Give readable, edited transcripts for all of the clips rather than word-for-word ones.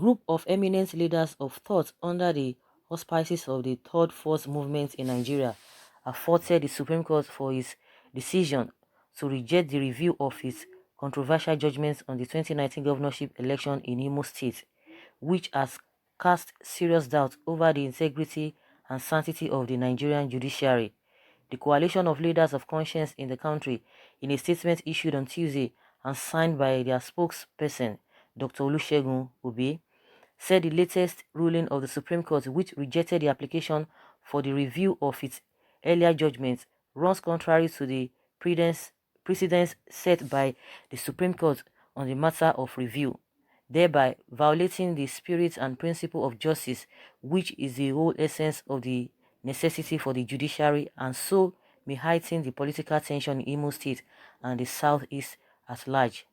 group of eminent leaders of thought under the auspices of the Third Force movement in Nigeria have faulted the Supreme Court for its decision to reject the review of its controversial judgments on the 2019 governorship election in Imo State, which has cast serious doubt over the integrity and sanctity of the Nigerian judiciary. The coalition of leaders of conscience in the country, in a statement issued on Tuesday and signed by their spokesperson, Dr. Olusegun Obi, said the latest ruling of the Supreme Court, which rejected the application for the review of its earlier judgments, runs contrary to the precedents set by the Supreme Court on the matter of review, thereby violating the spirit and principle of justice, which is the whole essence of the necessity for the judiciary, and so may heighten the political tension in Imo State and the Southeast at large.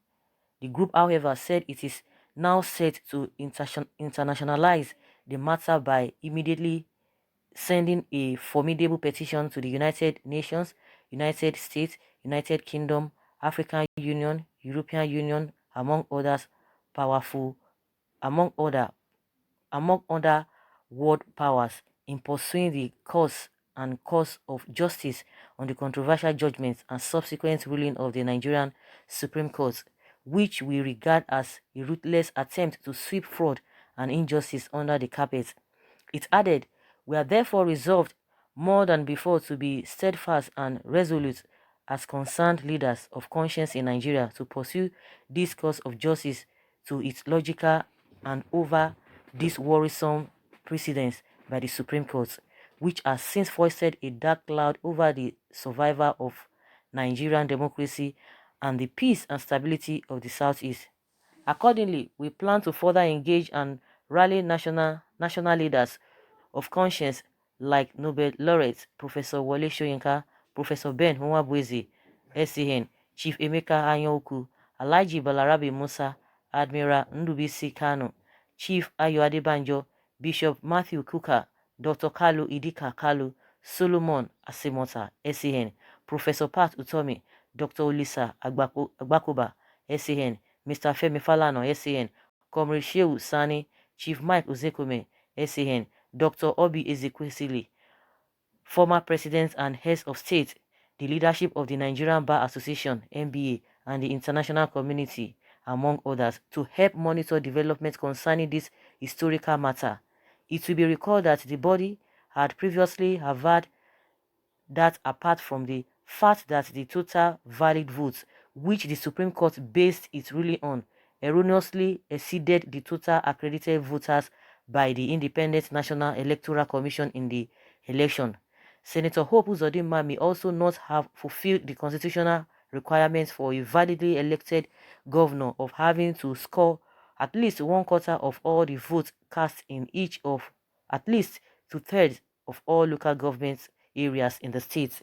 The group, however, said it is now set to internationalize the matter by immediately sending a formidable petition to the United Nations, United States, United Kingdom, African Union, European Union, powerful, among other among other world powers, in pursuing the cause of justice on the controversial judgments and subsequent ruling of the Nigerian Supreme Court, which we regard as a ruthless attempt to sweep fraud and injustice under the carpet. It added, "We are therefore resolved more than before to be steadfast and resolute as concerned leaders of conscience in Nigeria to pursue this cause of justice to its logical and over this worrisome precedents by the Supreme Court, which has since foisted a dark cloud over the survival of Nigerian democracy and the peace and stability of the Southeast. Accordingly, we plan to further engage and rally national leaders of conscience like Nobel laureate Professor Wole Soyinka, Professor Ben Nwabweze, SCN, Chief Emeka Anyaoku, Alhaji Balarabe Musa, Admiral Ndubisi Kanu, Chief Ayo Adebanjo, Bishop Matthew Kuka, Dr. Kalu Idika Kalu, Solomon Asemota, SCN, Professor Pat Utomi, Dr. Olisa Agbakoba, SCN, Mr. Femi Falana, SCN, Comrade Shehu Sani, Chief Mike Uzekome, SCN, Dr. Obi Ezekwesili, former presidents and heads of state, the leadership of the Nigerian Bar Association, NBA, and the international community, among others, to help monitor developments concerning this historical matter. It will be recalled that the body had previously averred that apart from the fact that the total valid votes, which the Supreme Court based its ruling on, erroneously exceeded the total accredited voters by the Independent National Electoral Commission in the election, Senator Hope Uzodinma may also not have fulfilled the constitutional requirements for a validly elected governor of having to score at least one quarter of all the votes cast in each of at least two-thirds of all local government areas in the state.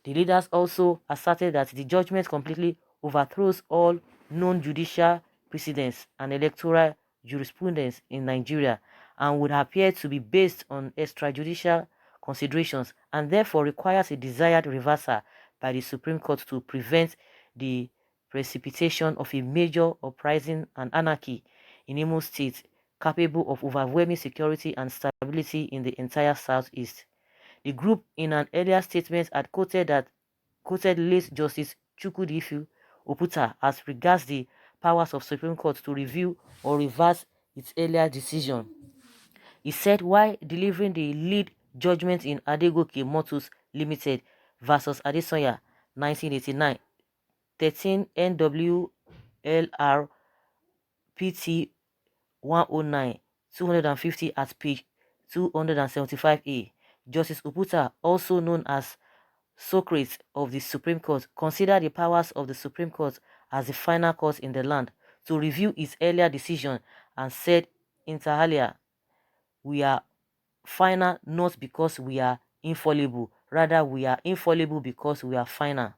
The leaders also asserted that the judgment completely overthrows all known judicial precedents and electoral jurisprudence in Nigeria and would appear to be based on extrajudicial considerations and therefore requires a desired reversal by the Supreme Court to prevent the precipitation of a major uprising and anarchy in Imo State capable of overwhelming security and stability in the entire Southeast. The group, in an earlier statement, had quoted late Justice Chukwudifu Oputa as regards the powers of Supreme Court to review or reverse its earlier decision. He said while delivering the lead judgment in Adegoke Motors Limited versus Adesanya 1989, 13 NWLR PT 109 250 at page 275A. Justice Oputa, also known as Çøūrt of the Supreme Court, considered the powers of the Supreme Court as the final court in the land to review its earlier decision and said inter alia, "We are final not because we are infallible, rather we are infallible because we are final.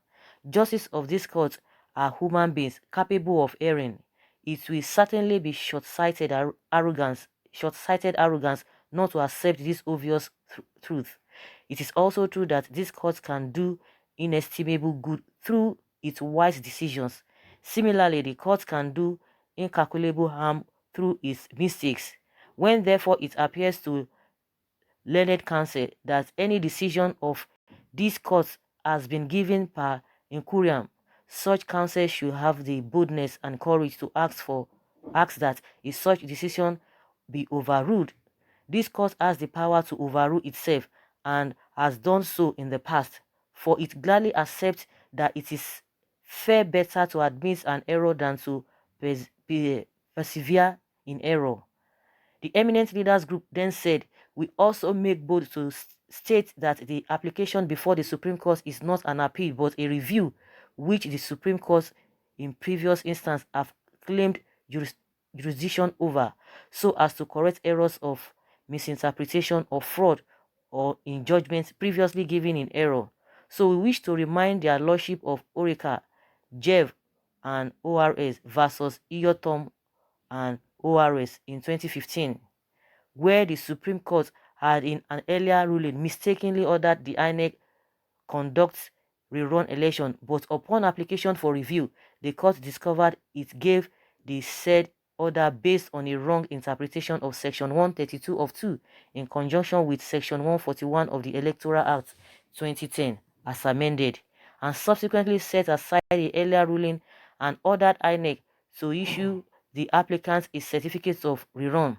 Justices of this court are human beings capable of erring. It will certainly be short-sighted arrogance not to accept this obvious truth. It is also true that this court can do inestimable good through its wise decisions. Similarly, the court can do incalculable harm through its mistakes. When therefore it appears to learned counsel that any decision of this court has been given per incuriam, such counsel should have the boldness and courage to ask that if such decision be overruled. This court has the power to overrule itself and has done so in the past, for it gladly accepts that it is far better to admit an error than to persevere in error. The Eminent Leaders Group then said, "We also make bold to state that the application before the Supreme Court is not an appeal but a review, which the Supreme Court in previous instance have claimed jurisdiction over, so as to correct errors of misinterpretation or fraud or in judgments previously given in error. So we wish to remind their Lordship of Orica, JEV and ORS versus Ihedioha and ORS in 2015, where the Supreme Court had in an earlier ruling mistakenly ordered the INEC conduct rerun election, but upon application for review, the court discovered it gave the said order based on a wrong interpretation of Section 132 of 2 in conjunction with Section 141 of the Electoral Act 2010 as amended, and subsequently set aside the earlier ruling and ordered INEC to issue the applicant a certificate of rerun.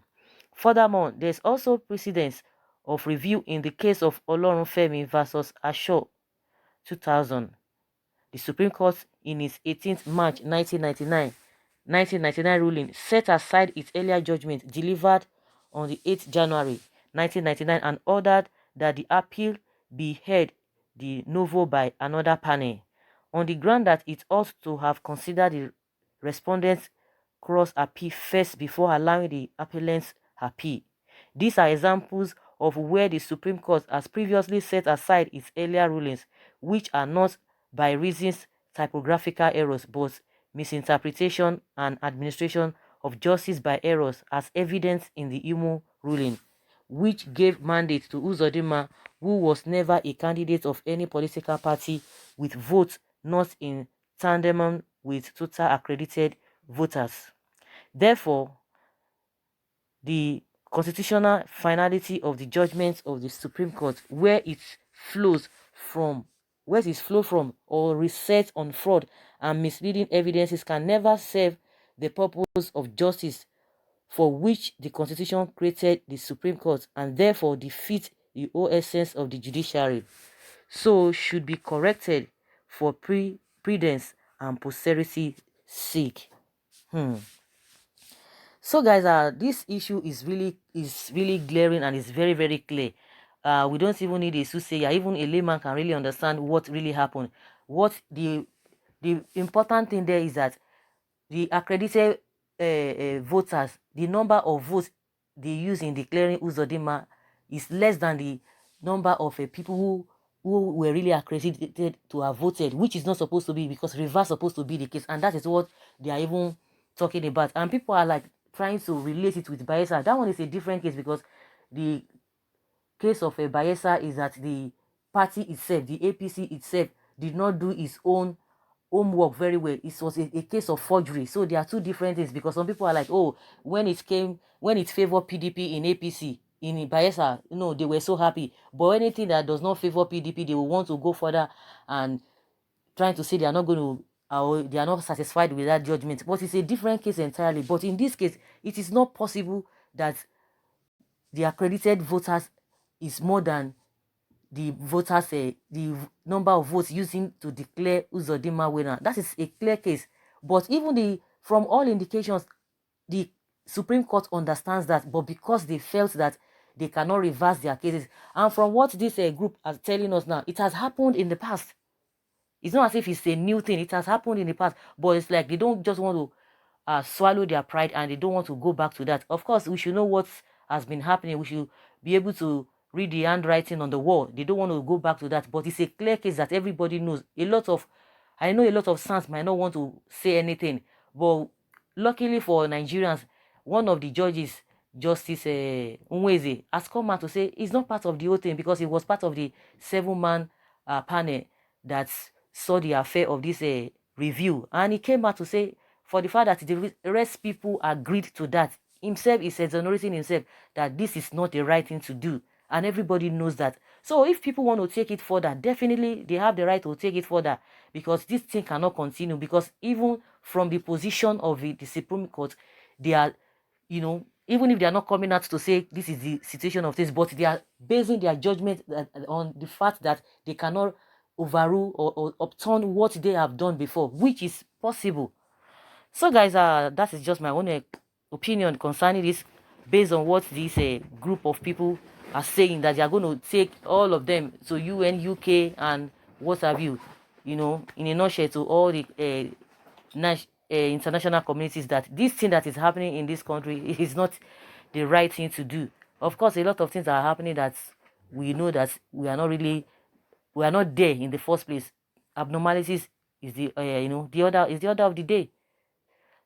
Furthermore, there is also precedence of review in the case of Olorunfemi versus Asho 2000. The Supreme Court in its 18th March 1999 ruling set aside its earlier judgment delivered on the 8th January 1999 and ordered that the appeal be heard de novo by another panel on the ground that it ought to have considered the respondent's cross appeal first before allowing the appellant's appeal. These are examples of where the Supreme Court has previously set aside its earlier rulings, which are not by reasons typographical errors but misinterpretation and administration of justice by errors, as evidenced in the Imo ruling, which gave mandate to Uzodinma, who was never a candidate of any political party, with votes not in tandem with total accredited voters. Therefore, the constitutional finality of the judgments of the Supreme Court, where it flows from, or reset on fraud and misleading evidences, can never serve the purpose of justice for which the Constitution created the Supreme Court, and therefore defeat the whole essence of the judiciary. So should be corrected for prudence and posterity's sake. So guys, this issue is really glaring and is very clear. We don't even need a soothsayer. Even a layman can really understand what really happened. What the important thing there is that the accredited voters, the number of votes they use in declaring Uzodinma is less than the number of people who were really accredited to have voted, which is not supposed to be, because reverse supposed to be the case, and that is what they are even talking about. And people are like trying to relate it with Bayelsa. That one is a different case, because the case of Bayelsa is that the party itself, the APC itself, did not do its own homework very well. It was a case of forgery. So there are two different things, because some people are like, oh, when it favored PDP in APC, in Bayelsa, they were so happy. But anything that does not favor PDP, they will want to go further and trying to say they are not going to, or they are not satisfied with that judgment. But it's a different case entirely. But in this case, it is not possible that the accredited voters is more than the voters, the number of votes using to declare Uzodinma winner. That is a clear case. But even from all indications, the Supreme Court understands that, but because they felt that they cannot reverse their cases, and from what this group are telling us now, it has happened in the past. It's not as if it's a new thing. It has happened in the past, but it's like they don't just want to swallow their pride, and they don't want to go back to that. Of course, we should know what has been happening. We should be able to read the handwriting on the wall. They don't want to go back to that, but it's a clear case that everybody knows. I know a lot of Sans might not want to say anything, but luckily for Nigerians, one of the judges, Justice Nweze, has come out to say it's not part of the whole thing, because it was part of the 7-man panel that saw the affair of this review, and he came out to say, for the fact that the rest people agreed to that, himself is exonerating himself that this is not the right thing to do, and everybody knows that. So if people want to take it further, definitely they have the right to take it further, because this thing cannot continue. Because even from the position of the Supreme Court, they are, you know, even if they are not coming out to say this is the situation of things, but they are basing their judgment on the fact that they cannot overrule or upturn what they have done before, which is possible. So guys, that is just my own opinion concerning this, based on what this group of people are saying, that they are going to take all of them to UN, UK, and what have you, in a nutshell, to all the international communities, that this thing that is happening in this country is not the right thing to do. Of course, a lot of things are happening that we know that we are not there in the first place. Abnormalities is the the order of the day.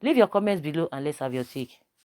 Leave your comments below and let's have your take.